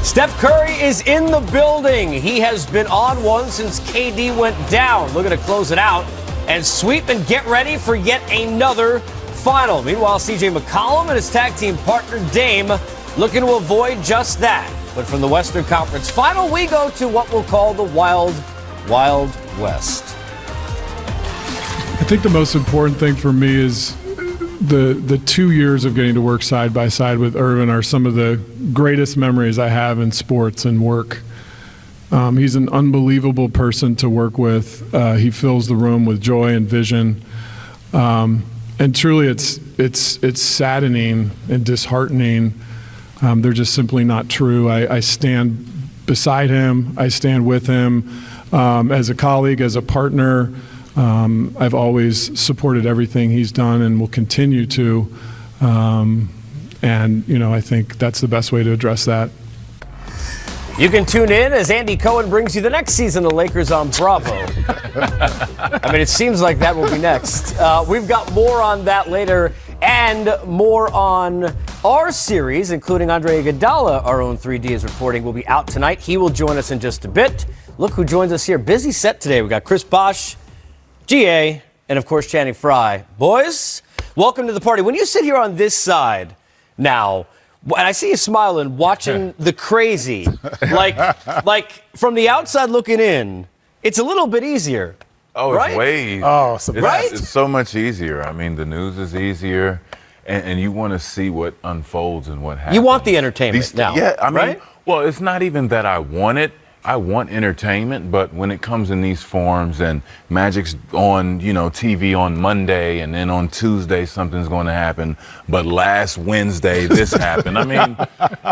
Steph Curry is in the building. He has been on one since KD went down. Looking to close it out and sweep and get ready for yet another final. Meanwhile, CJ McCollum and his tag team partner Dame looking to avoid just that. But from the Western Conference Final, we go to what we'll call the Wild, Wild West. I think the most important thing for me is the 2 years of getting to work side by side with Irvin are some of the greatest memories I have in sports and work. He's an unbelievable person to work with. He fills the room with joy and vision. And truly, it's saddening and disheartening. They're just simply not true. I stand beside him. I stand with him as a colleague, as a partner. I've always supported everything he's done and will continue to. And, I think that's the best way to address that. You can tune in as Andy Cohen brings you the next season of Lakers on Bravo. I mean, it seems like that will be next. We've got more on that later and more on our series, including Andre Iguodala, our own 3D, is reporting will be out tonight. He will join us in just a bit. Look who joins us here. Busy set today. We got Chris Bosh, GA, and of course Channing Frye. Boys, welcome to the party. When you sit here on this side now, and I see you smiling, watching the crazy, like from the outside looking in, it's a little bit easier. Oh, right? It's way. Right? It's so much easier. I mean, the news is easier, and you want to see what unfolds and what happens. You want the entertainment now. Yeah, I mean, right? Well, it's not even that I want it. I want entertainment, but when it comes in these forms and Magic's on, TV on Monday and then on Tuesday something's going to happen, but last Wednesday this happened. I mean,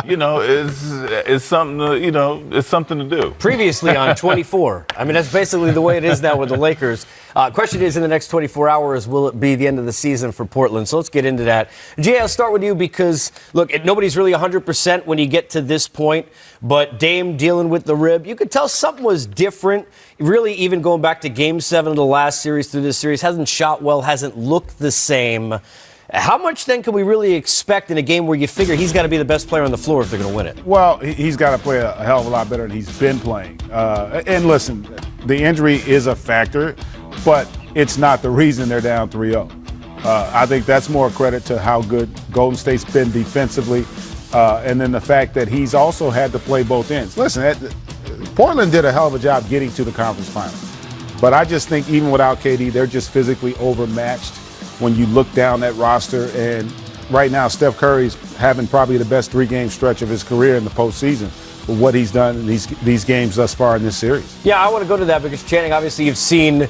it's something to, it's something to do. Previously on 24. I mean, that's basically the way it is now with the Lakers. Question is, in the next 24 hours, will it be the end of the season for Portland? So let's get into that. Jay, I'll start with you because, look, nobody's really 100% when you get to this point, but Dame dealing with the rib, you could tell something was different. Really, even going back to Game 7 of the last series through this series, hasn't shot well, hasn't looked the same. How much, then, can we really expect in a game where you figure he's got to be the best player on the floor if they're going to win it? Well, he's got to play a hell of a lot better than he's been playing. And listen, the injury is a factor, but it's not the reason they're down 3-0. I think that's more credit to how good Golden State's been defensively, and then the fact that he's also had to play both ends. Listen, Portland did a hell of a job getting to the conference finals. But I just think even without KD, they're just physically overmatched when you look down that roster. And right now, Steph Curry's having probably the best 3-game stretch of his career in the postseason with what he's done in these games thus far in this series. Yeah, I want to go to that because, Channing, obviously you've seen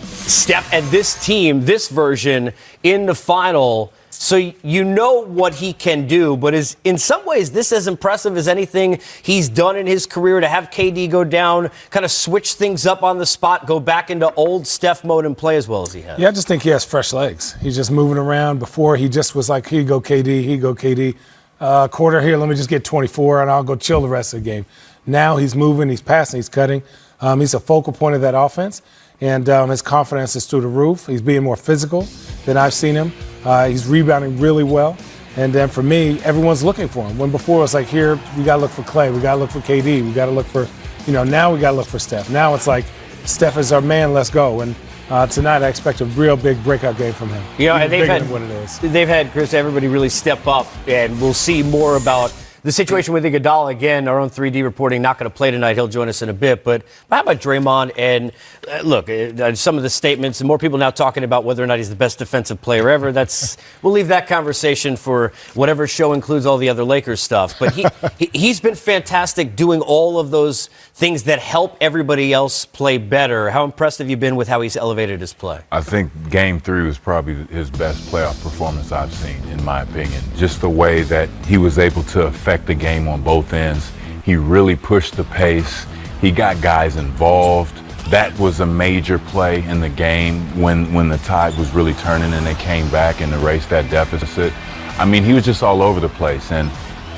Steph and this team, this version, in the final. So you know what he can do, but is in some ways this as impressive as anything he's done in his career to have KD go down, kind of switch things up on the spot, go back into old Steph mode and play as well as he has? Yeah, I just think he has fresh legs. He's just moving around. Before, he just was like, here you go, KD, here you go, KD. Quarter here, let me just get 24 and I'll go chill the rest of the game. Now he's moving, he's passing, he's cutting. He's a focal point of that offense. And his confidence is through the roof. He's being more physical than I've seen him. He's rebounding really well. And then for me, everyone's looking for him. When before it was like, here, we got to look for Clay. We got to look for KD. We got to look for, now we got to look for Steph. Now it's like, Steph is our man, let's go. And tonight I expect a real big breakout game from him. And they've had, Chris, everybody really step up. And we'll see more about the situation with Iguodala. Again, our own 3D reporting, not going to play tonight. He'll join us in a bit. But how about Draymond? And look, some of the statements, and more people now talking about whether or not he's the best defensive player ever. We'll leave that conversation for whatever show includes all the other Lakers stuff. But he's been fantastic doing all of those things that help everybody else play better. How impressed have you been with how he's elevated his play? I think Game 3 was probably his best playoff performance I've seen, in my opinion. Just the way that he was able to affect the game on both ends. He really pushed the pace. He got guys involved. That was a major play in the game when the tide was really turning and they came back and erased that deficit. I mean, he was just all over the place. And,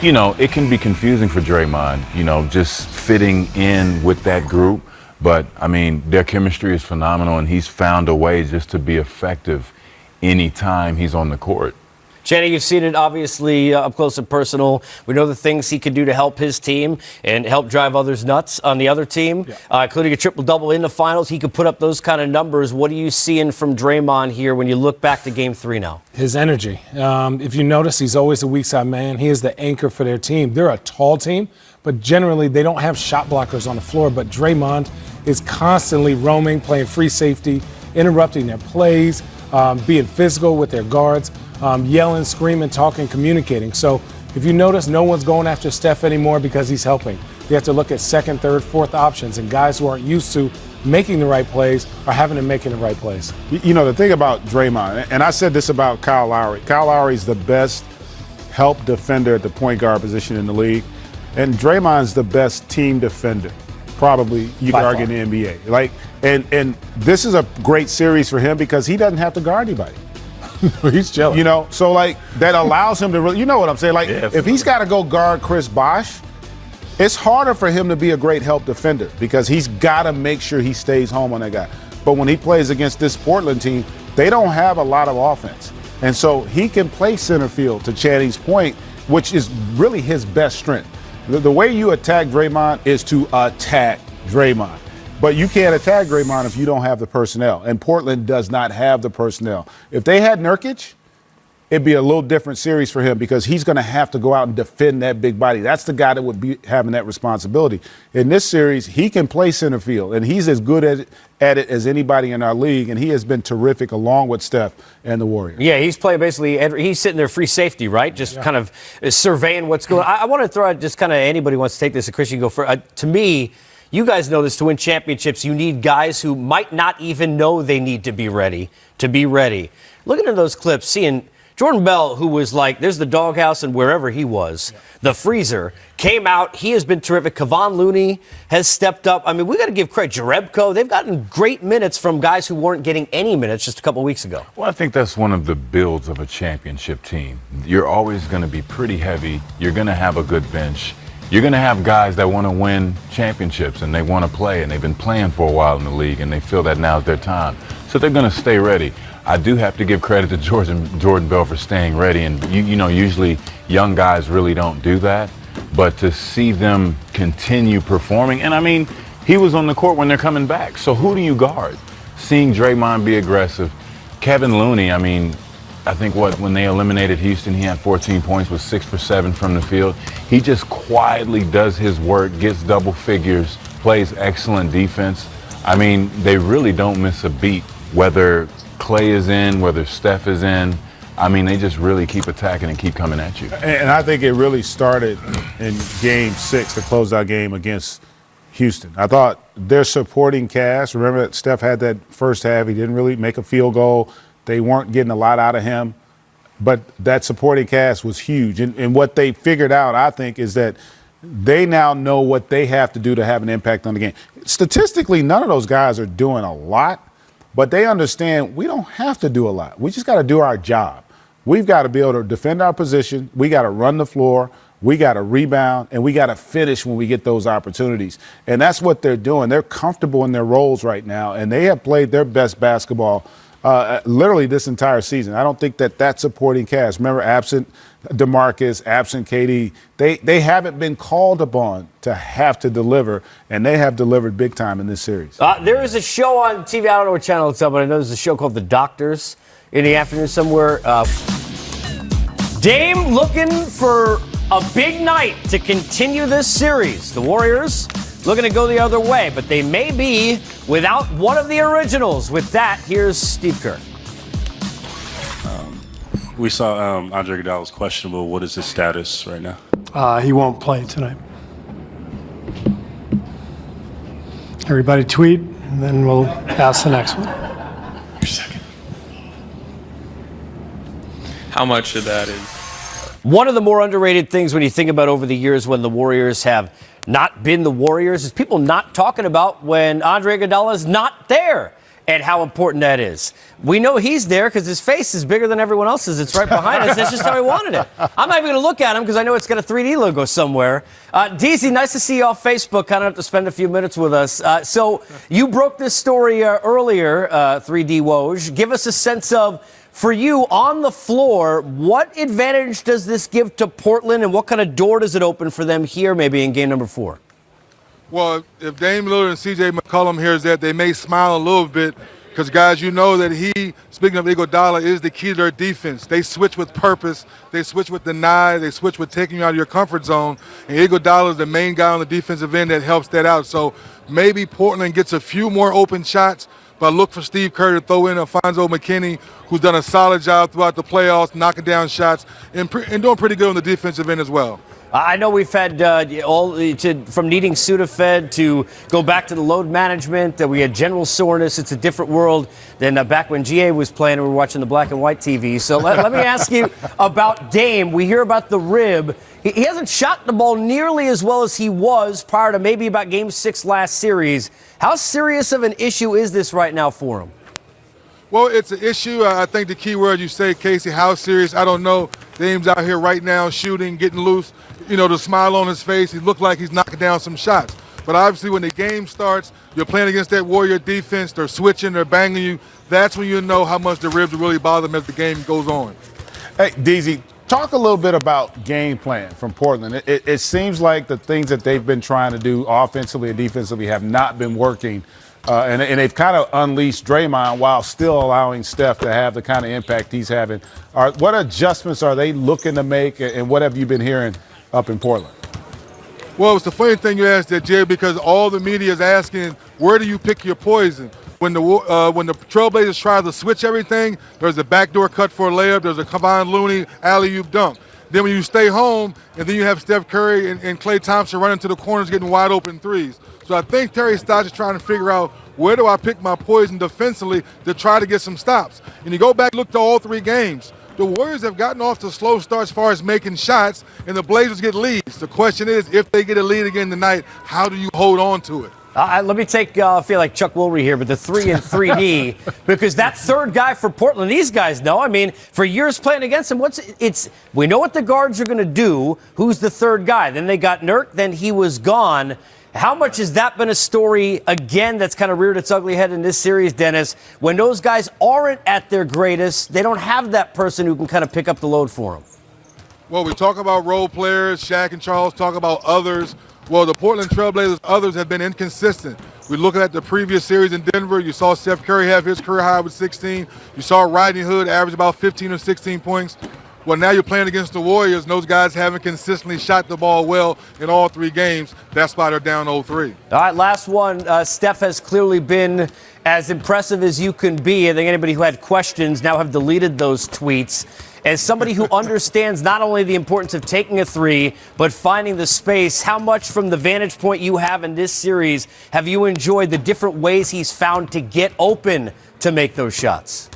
it can be confusing for Draymond, just fitting in with that group. But, I mean, their chemistry is phenomenal, and he's found a way just to be effective anytime he's on the court. Channing, you've seen it obviously up close and personal. We know the things he can do to help his team and help drive others nuts on the other team, including a triple-double in the finals. He could put up those kind of numbers. What are you seeing from Draymond here when you look back to Game 3 now? His energy. If you notice, he's always a weak side man. He is the anchor for their team. They're a tall team, but generally they don't have shot blockers on the floor. But Draymond is constantly roaming, playing free safety, interrupting their plays, being physical with their guards, yelling, screaming, talking, communicating. So if you notice, no one's going after Steph anymore because he's helping. They have to look at second, third, fourth options, and guys who aren't used to making the right plays are having to make the right plays. You know, the thing about Draymond, and I said this about Kyle Lowry. Kyle Lowry's the best help defender at the point guard position in the league, and Draymond's the best team defender, probably you could argue in the NBA. Like, and this is a great series for him because he doesn't have to guard anybody. He's chilling. You know, so like that allows him to really, you know what I'm saying? Like if he's got to go guard Chris Bosh, it's harder for him to be a great help defender because he's got to make sure he stays home on that guy. But when he plays against this Portland team, they don't have a lot of offense. And so he can play center field, to Channing's point, which is really his best strength. The way you attack Draymond is to attack Draymond. But you can't attack Draymond if you don't have the personnel. And Portland does not have the personnel. If they had Nurkic, it'd be a little different series for him because he's going to have to go out and defend that big body. That's the guy that would be having that responsibility. In this series, he can play center field, and he's as good at it as anybody in our league, and he has been terrific along with Steph and the Warriors. Yeah, he's playing basically, he's sitting there free safety, right? Just kind of surveying what's going on. I want to throw out just kind of anybody wants to take this, and Chris, you can go first. To me, you guys know this, to win championships, you need guys who might not even know they need to be ready to be ready. Looking at those clips, seeing Jordan Bell, who was like, there's the doghouse and wherever he was, the freezer, came out. He has been terrific. Kevon Looney has stepped up. I mean, we got to give credit. Jerebko, they've gotten great minutes from guys who weren't getting any minutes just a couple weeks ago. Well, I think that's one of the builds of a championship team. You're always going to be pretty heavy. You're going to have a good bench. You're going to have guys that want to win championships and they want to play, and they've been playing for a while in the league, and they feel that now's their time. So they're going to stay ready. I do have to give credit to Jordan Bell for staying ready, and you know, usually young guys really don't do that, but to see them continue performing, and I mean, he was on the court when they're coming back, so who do you guard? Seeing Draymond be aggressive, Kevon Looney, I mean, I think when they eliminated Houston, he had 14 points, was 6 for 7 from the field. He just quietly does his work, gets double figures, plays excellent defense. I mean, they really don't miss a beat, whether Clay is in, whether Steph is in. I mean, they just really keep attacking and keep coming at you. And I think it really started in Game 6, the closeout game against Houston. I thought their supporting cast, remember that Steph had that first half, he didn't really make a field goal. They weren't getting a lot out of him, but that supporting cast was huge. And what they figured out, I think, is that they now know what they have to do to have an impact on the game. Statistically, none of those guys are doing a lot, but they understand we don't have to do a lot. We just got to do our job. We've got to be able to defend our position. We got to run the floor. We got to rebound, and we got to finish when we get those opportunities. And that's what they're doing. They're comfortable in their roles right now, and they have played their best basketball literally this entire season. I don't think that supporting cast, remember, absent DeMarcus, absent KD, they haven't been called upon to have to deliver, and they have delivered big time in this series. There is a show on TV, I don't know what channel it's on, but I know there's a show called The Doctors in the afternoon somewhere. Dame looking for a big night to continue this series. The Warriors looking to go the other way, but they may be without one of the originals. With that, here's Steve Kerr. We saw Andre Iguodala's questionable. What is his status right now? He won't play tonight. Everybody tweet, and then we'll ask the next one. Your second. How much of that is? One of the more underrated things when you think about over the years when the Warriors have not been the Warriors is people not talking about when Andre Iguodala is not there. and how important that is. We know he's there because his face is bigger than everyone else's. It's right behind us. That's just how he wanted it. I'm not even going to look at him because I know it's got a 3D logo somewhere. DZ, nice to see you off Facebook. Kind of have to spend a few minutes with us. So you broke this story earlier, 3D Woj. Give us a sense of, for you on the floor, what advantage does this give to Portland, and what kind of door does it open for them here maybe in game number 4? Well, if Dame Lillard and C.J. McCollum hears that, they may smile a little bit because, guys, you know that he, speaking of Iguodala, is the key to their defense. They switch with purpose. They switch with deny. They switch with taking you out of your comfort zone. And Iguodala is the main guy on the defensive end that helps that out. So maybe Portland gets a few more open shots, but look for Steve Kerr to throw in Alfonso McKinney, who's done a solid job throughout the playoffs, knocking down shots and doing pretty good on the defensive end as well. I know we've had from needing Sudafed to go back to the load management. We had general soreness. It's a different world than back when GA was playing and we were watching the black and white TV. So let me ask you about Dame. We hear about the rib. He hasn't shot the ball nearly as well as he was prior to maybe about Game 6 last series. How serious of an issue is this right now for him? Well, it's an issue. I think the key word you say, Casey, how serious, I don't know. Dame's out here right now shooting, getting loose. You know, the smile on his face, he looked like he's knocking down some shots. But obviously when the game starts, you're playing against that Warrior defense, they're switching, they're banging you. That's when you know how much the ribs really bother them as the game goes on. Hey, DZ, talk a little bit about game plan from Portland. It seems like the things that they've been trying to do offensively and defensively have not been working. And they've kind of unleashed Draymond while still allowing Steph to have the kind of impact he's having. What adjustments are they looking to make, and what have you been hearing up in Portland? Well, it's the funny thing you asked that, Jay, because all the media is asking, where do you pick your poison? When the Trailblazers try to switch everything, there's a backdoor cut for a layup, there's a Kevon Looney alley-oop dunk. Then when you stay home, and then you have Steph Curry and Klay Thompson running to the corners getting wide open threes. So I think Terry Stotts is trying to figure out, where do I pick my poison defensively to try to get some stops? And you go back and look to all 3 games. The Warriors have gotten off to slow starts as far as making shots, and the Blazers get leads. The question is, if they get a lead again tonight, how do you hold on to it? Let me take, I feel like Chuck Woolery here, but the 3 and 3D, because that third guy for Portland, these guys know. I mean, for years playing against him, we know what the guards are going to do. Who's the third guy? Then they got Nurk, then he was gone. How much has that been a story, again, that's kind of reared its ugly head in this series, Dennis? When those guys aren't at their greatest, they don't have that person who can kind of pick up the load for them. Well, we talk about role players. Shaq and Charles talk about others. Well, the Portland Trailblazers, others have been inconsistent. We're looking at the previous series in Denver. You saw Steph Curry have his career high with 16. You saw Rodney Hood average about 15 or 16 points. Well, now you're playing against the Warriors, and those guys haven't consistently shot the ball well in all 3 games. That's why they're down 0-3. All right, last one. Steph has clearly been as impressive as you can be. I think anybody who had questions now have deleted those tweets. As somebody who understands not only the importance of taking a 3, but finding the space, how much from the vantage point you have in this series have you enjoyed the different ways he's found to get open to make those shots?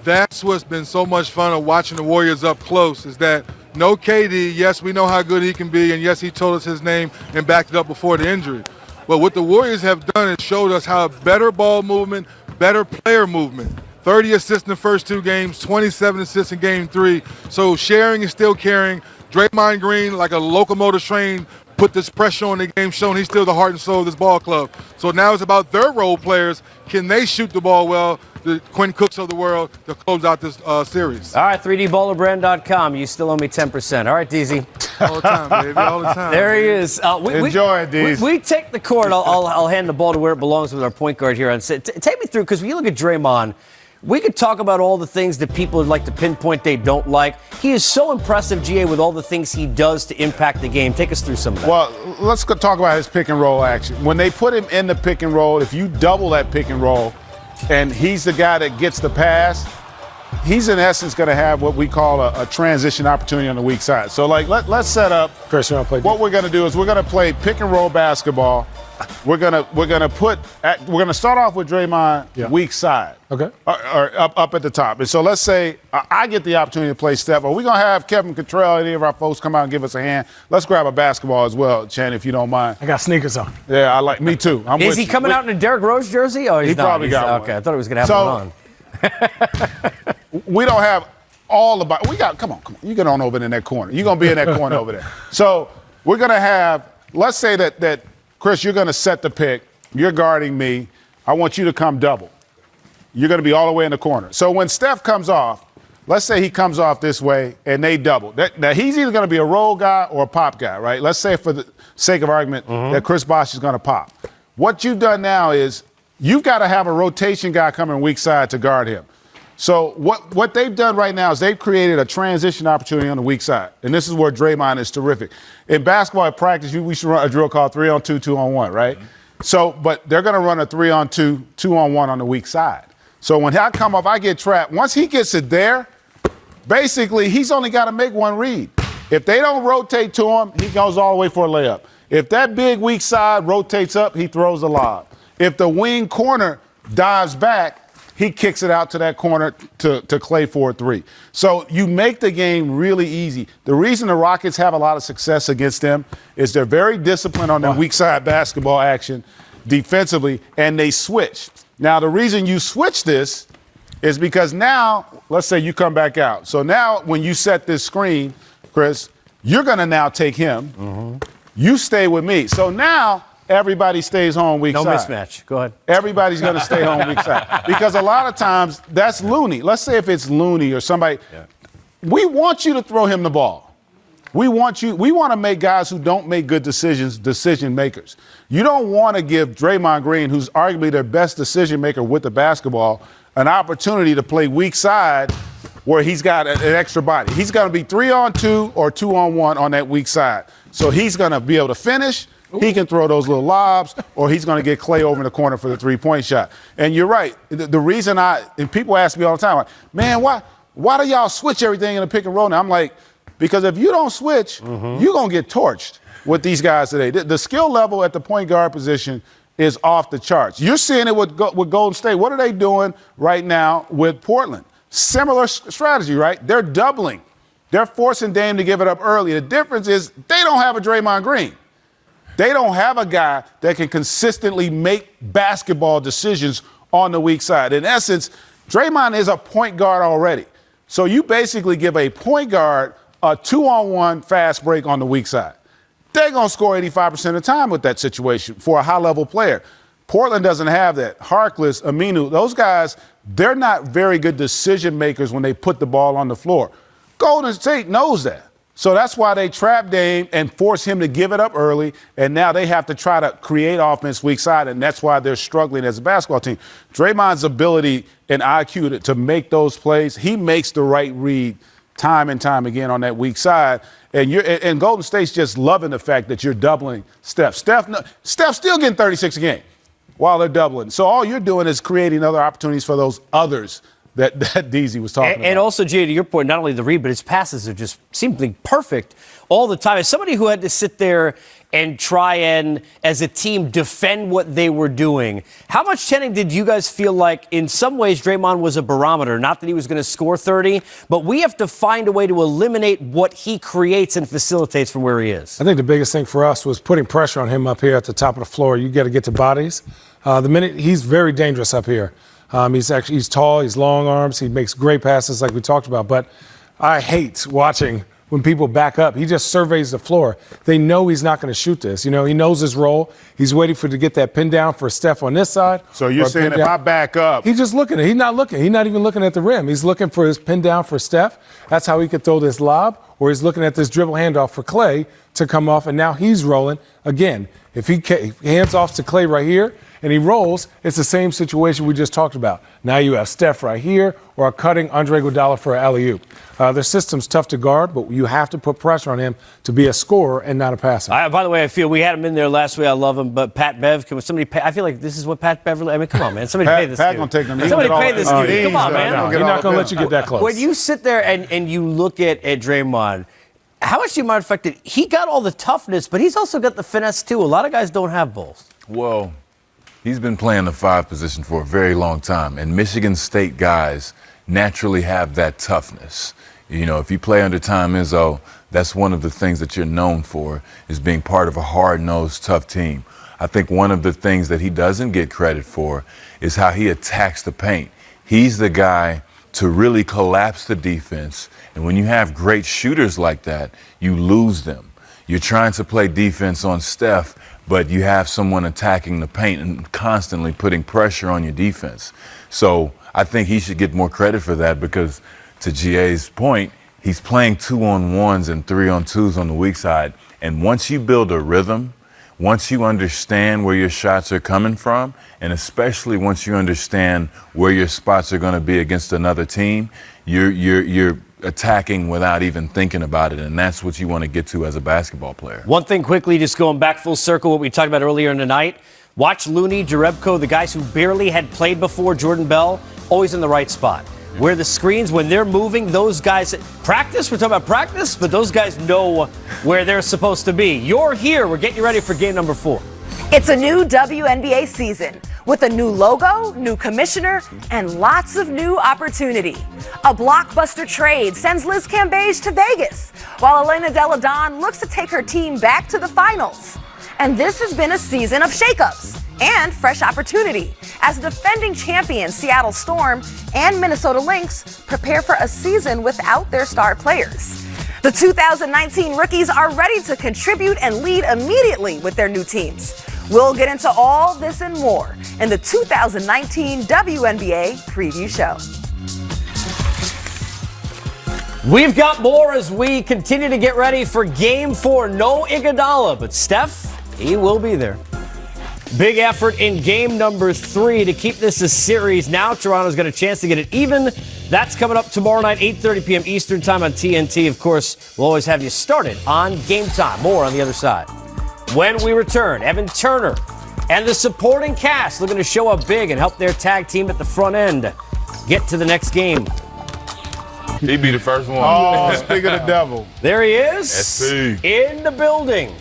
That's what's been so much fun of watching the Warriors up close, is that no KD, yes, we know how good he can be, and yes, he told us his name and backed it up before the injury. But what the Warriors have done is showed us how better ball movement, better player movement. 30 assists in the first 2 games, 27 assists in game 3. So sharing is still caring. Draymond Green, like a locomotive train, put this pressure on the game, showing he's still the heart and soul of this ball club. So now it's about their role players. Can they shoot the ball well, the Quinn Cooks of the world, to close out this series? All right, 3dballerbrand.com. You still owe me 10%. All right, DZ. All the time, baby, all the time. There he is. Enjoy it, DZ. We take the court. I'll hand the ball to where it belongs with our point guard here. Take me through, because when you look at Draymond, we could talk about all the things that people would like to pinpoint they don't like. He is so impressive, GA, with all the things he does to impact the game. Take us through some of that. Well, let's talk about his pick and roll action. When they put him in the pick and roll, if you double that pick and roll and he's the guy that gets the pass, he's in essence going to have what we call a transition opportunity on the weak side. So, let's set up. Chris, you want to play? What we're going to do is we're going to play pick and roll basketball. we're gonna start off with Draymond weak side. Okay. Or up at the top. And so let's say I get the opportunity to play Steph. Are we gonna have Kevin Cottrell, any of our folks come out and give us a hand? Let's grab a basketball as well, Chan, if you don't mind. I got sneakers on. Yeah, me too. Is he coming out in a Derrick Rose jersey? Oh, he probably got one. Okay, I thought he was gonna have one on. We don't have all the – come on. You get on over in that corner. You're going to be in that corner over there. So we're going to have – let's say that, Chris, you're going to set the pick. You're guarding me. I want you to come double. You're going to be all the way in the corner. So when Steph comes off, let's say he comes off this way and they double. Now, he's either going to be a roll guy or a pop guy, right? Let's say for the sake of argument that Chris Bosh is going to pop. What you've done now is you've got to have a rotation guy coming weak side to guard him. So what they've done right now is they've created a transition opportunity on the weak side. And this is where Draymond is terrific. In basketball at practice, we should run a drill called 3-on-2, 2-on-1, right? So, but they're going to run a 3-on-2, 2-on-1 on the weak side. So when I come off, I get trapped. Once he gets it there, basically he's only got to make one read. If they don't rotate to him, he goes all the way for a layup. If that big weak side rotates up, he throws a lob. If the wing corner dives back, he kicks it out to that corner to Clay for a three. So you make the game really easy. The reason the Rockets have a lot of success against them is they're very disciplined on their weak side basketball action defensively, and they switch. Now, the reason you switch this is because now, let's say you come back out. So now when you set this screen, Chris, you're going to now take him. You stay with me. So now everybody stays home weak side. No mismatch. Go ahead. Everybody's going to stay home weak side. Because a lot of times that's Looney. Let's say if it's Looney or somebody. Yeah. We want you to throw him the ball. We want to make guys who don't make good decisions decision makers. You don't want to give Draymond Green, who's arguably their best decision maker with the basketball, an opportunity to play weak side where he's got an extra body. He's going to be 3-on-2 or 2-on-1 on that weak side. So he's going to be able to finish. He can throw those little lobs, or he's going to get Clay over in the corner for the three-point shot. And you're right. The reason and people ask me all the time, like, man, why do y'all switch everything in the pick and roll now? I'm like, because if you don't switch, you're going to get torched with these guys today. The skill level at the point guard position is off the charts. You're seeing it with Golden State. What are they doing right now with Portland? Similar strategy, right? They're doubling. They're forcing Dame to give it up early. The difference is they don't have a Draymond Green. They don't have a guy that can consistently make basketball decisions on the weak side. In essence, Draymond is a point guard already. So you basically give a point guard a 2-on-1 fast break on the weak side. They're going to score 85% of the time with that situation for a high-level player. Portland doesn't have that. Harkless, Aminu, those guys, they're not very good decision makers when they put the ball on the floor. Golden State knows that. So that's why they trap Dame and force him to give it up early, and now they have to try to create offense weak side, and that's why they're struggling as a basketball team. Draymond's ability and IQ to make those plays, he makes the right read time and time again on that weak side. And Golden State's just loving the fact that you're doubling Steph. Steph's still getting 36 a game while they're doubling. So all you're doing is creating other opportunities for those others that DZ was talking about. And also, Jay, to your point, not only the read, but his passes are just seemingly perfect all the time. As somebody who had to sit there and try and, as a team, defend what they were doing, how much, Channing, did you guys feel like, in some ways, Draymond was a barometer? Not that he was going to score 30, but we have to find a way to eliminate what he creates and facilitates from where he is. I think the biggest thing for us was putting pressure on him up here at the top of the floor. You got to get to bodies. The minute he's very dangerous up here. He's tall, he's long arms, he makes great passes like we talked about. But I hate watching when people back up. He just surveys the floor. They know he's not going to shoot this. You know, he knows his role. He's waiting to get that pin down for Steph on this side. So you're saying if I back up. He's just looking. He's not looking. He's not even looking at the rim. He's looking for his pin down for Steph. That's how he could throw this lob. Or he's looking at this dribble handoff for Clay to come off, and now he's rolling. Again, if he hands off to Clay right here, and he rolls, it's the same situation we just talked about. Now you have Steph right here or cutting Andre Iguodala for an alley-oop. Their system's tough to guard, but you have to put pressure on him to be a scorer and not a passer. By the way, I feel we had him in there last week. I love him, but Pat Bev, can somebody pay? I feel like this is what Pat Beverly. I mean, come on, man. Somebody pay this Pat dude. Gonna take them. Somebody pay this dude. Come on, man. He's not going to let you get that close. When you sit there and you look at Draymond, how much do you mind the fact that he got all the toughness, but he's also got the finesse too? A lot of guys don't have both. Well, he's been playing the 5 position for a very long time, and Michigan State guys naturally have that toughness. You know, if you play under Tom Izzo, that's one of the things that you're known for, is being part of a hard-nosed, tough team. I think one of the things that he doesn't get credit for is how he attacks the paint. He's the guy to really collapse the defense, and when you have great shooters like that, you lose them. You're trying to play defense on Steph, but you have someone attacking the paint and constantly putting pressure on your defense. So I think he should get more credit for that because, to GA's point, he's playing 2-on-1s and 3-on-2s on the weak side. And once you build a rhythm, once you understand where your shots are coming from, and especially once you understand where your spots are going to be against another team, you're attacking without even thinking about it, and that's what you want to get to as a basketball player. One thing quickly, just going back full circle, what we talked about earlier in the night. Watch Looney, Jerebko, the guys who barely had played before, Jordan Bell, always in the right spot. Where the screens, when they're moving, those guys practice. We're talking about practice, but those guys know where they're supposed to be. You're here. We're getting you ready for game number 4. It's a new WNBA season with a new logo, new commissioner, and lots of new opportunity. A blockbuster trade sends Liz Cambage to Vegas, while Elena Delle Donne looks to take her team back to the finals. And this has been a season of shakeups and fresh opportunity as defending champions Seattle Storm and Minnesota Lynx prepare for a season without their star players. The 2019 rookies are ready to contribute and lead immediately with their new teams. We'll get into all this and more in the 2019 WNBA Preview Show. We've got more as we continue to get ready for game 4. No Iguodala, but Steph, he will be there. Big effort in game number 3 to keep this a series. Now Toronto's got a chance to get it even. That's coming up tomorrow night, 8:30 p.m. Eastern time on TNT. Of course, we'll always have you started on Game Time. More on the other side. When we return, Evan Turner and the supporting cast looking to show up big and help their tag team at the front end get to the next game. He'd be the first one. Oh, speak of the devil. There he is SC. in the building.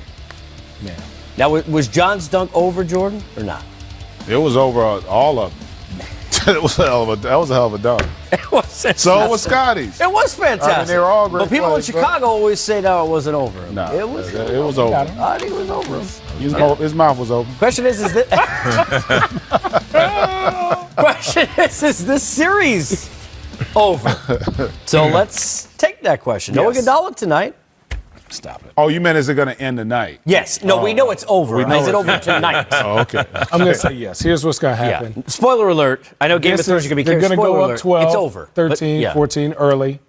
Man. Now, was John's dunk over, Jordan, or not? It was over all of them. That was a hell of a dunk. It was. So was Scotty's. It was fantastic. I mean, they were all great But people plays, in Chicago always say, no, it wasn't over. No, it was over. I think it was over. His mouth was open. Question is this question is this series over? So let's take that question. No Yes. Iguodala tonight. Stop it. Oh, you meant is it going to end tonight? Yes. No, we know it's over. We know Is it over tonight? Oh, okay. I'm going to say yes. Here's what's going to happen. Yeah. Spoiler alert. I know Game of Thrones, you're going to be They're careful. going to go Spoiler up 12, It's over. 13, But, yeah. 14 early.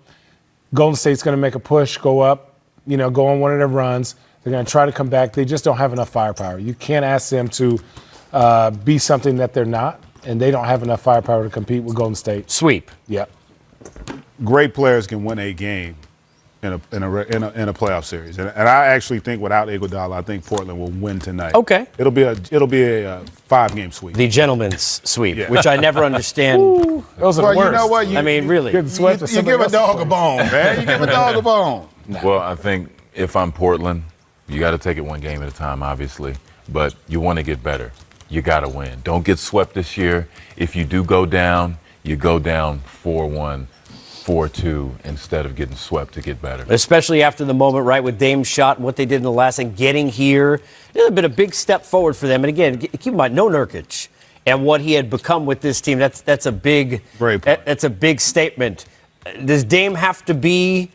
Golden State's going to make a push, go up, go on one of their runs. They're going to try to come back. They just don't have enough firepower. You can't ask them to be something that they're not, and they don't have enough firepower to compete with Golden State. Sweep. Yep. Great players can win a game in a playoff series, and I actually think without Iguodala, I think Portland will win tonight. Okay. It'll be a 5-game sweep. The gentleman's sweep, Yeah. which I never understand. Those are Well, the worst. you know what? I mean, really. Getting swept to You somebody give a else's dog a place. bone, man. You give a dog a bone. Well, I think if I'm Portland, you got to take it one game at a time, obviously, but you want to get better. You got to win. Don't get swept this year. If you do go down, you go down 4-1, 4-2 instead of getting swept to get better. Especially after the moment, right, with Dame's shot and what they did in the last and getting here. It's been a big step forward for them. And again, keep in mind, no Nurkic and what he had become with this team. That's a big that's a big statement. Does Dame have to be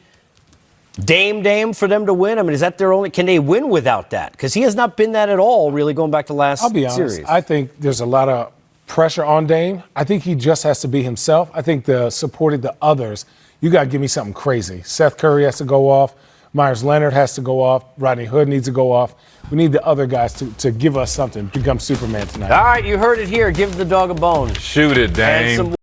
Dame for them to win? I mean, is that their only? Can they win without that? Because he has not been that at all, really, going back to last I'll be honest. series. I think there's a lot of pressure on Dame. I think he just has to be himself. I think the others, you got to give me something crazy. Seth Curry has to go off. Myers Leonard has to go off. Rodney Hood needs to go off. We need the other guys to give us something, become Superman tonight. All right, you heard it here. Give the dog a bone. Shoot it, Dame. And some